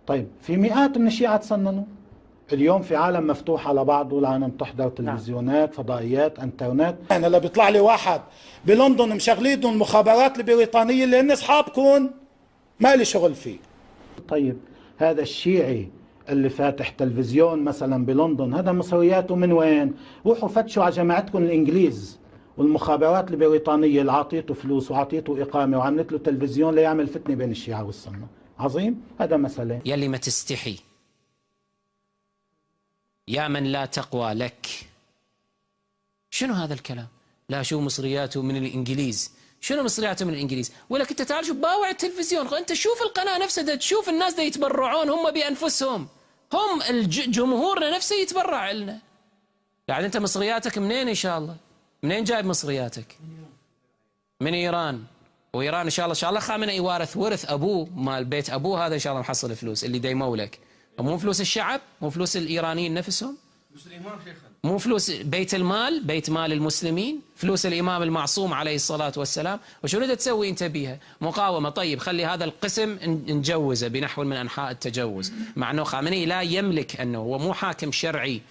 طيب في مئات من الشيعة تسننوا اليوم في عالم مفتوح على بعضه، العالم تحضر تلفزيونات، فضائيات، انترنت. انا لو بيطلع لي واحد بلندن مشغلينه المخابرات البريطانيه اللي هن اصحابكم ما لي شغل فيه. طيب هذا الشيعي اللي فاتح تلفزيون مثلا بلندن هذا مصرياته من وين؟ روحوا فتشوا على جماعتكم الانجليز والمخابرات البريطانيه اللي عطيته فلوس وعطيته اقامه وعملت له تلفزيون ليعمل فتنه بين الشيعه والسنه. عظيم. هذا مساله. يلي ما تستحي، يا من لا تقوى لك. شنو هذا الكلام؟ لا شو مصرياته من الانجليز، شنو مصرياته من الانجليز؟ ولك انت تعال شوف باوع التلفزيون، انت شوف القناه نفسها، تشوف الناس دا يتبرعون هم بانفسهم، هم جمهورنا نفسه يتبرع لنا. يعني انت مصرياتك منين ان شاء الله؟ منين جايب مصرياتك؟ من ايران. وايران ان شاء الله خامنئي وارث ورث ابوه مال بيت ابوه، هذا ان شاء الله محصل فلوس اللي ديموا لك، مو فلوس الشعب، مو فلوس الايرانيين نفسهم، مو فلوس بيت المال، بيت مال المسلمين، فلوس الامام المعصوم عليه الصلاه والسلام. وشنو بدك تسوي انت بيها؟ مقاومه. طيب خلي هذا القسم نجوزه بنحو من انحاء التجوز، مع انه خامنئي لا يملك، انه هو مو حاكم شرعي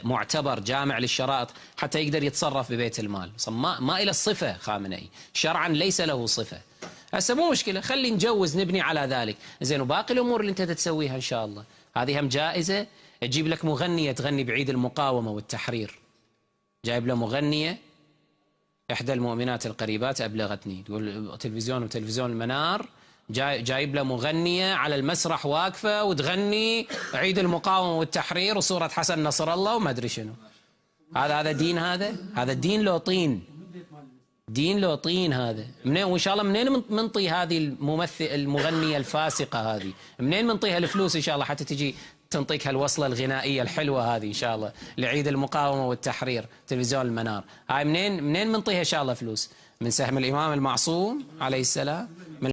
معتبر جامع للشرائط حتى يقدر يتصرف ببيت المال، ما إلى الصفة خامنئي شرعا، ليس له صفة. هسه مو مشكلة، خلي نجوز نبني على ذلك. زين وباقي الأمور اللي أنت تسويها إن شاء الله هذه هم جائزة. تجيب لك مغنية تغني بعيد المقاومة والتحرير، جايب له مغنية إحدى المؤمنات القريبات أبلغتني، تقول تلفزيون المنار جايب له مغنية على المسرح واقفة وتغني عيد المقاومة والتحرير وصورة حسن نصر الله وما أدري شنو. هذا دين؟ هذا دين لو طين، دين لو طين هذا. منين وإن شاء الله منين منطي هذه المغنية الفاسقة هذه؟ منين منطيها الفلوس إن شاء الله حتى تجي تنطيك هالوصلة الغنائية الحلوة هذه إن شاء الله لعيد المقاومة والتحرير تلفزيون المنار؟ هاي منين منطيها إن شاء الله فلوس؟ من سهم الإمام المعصوم عليه السلام؟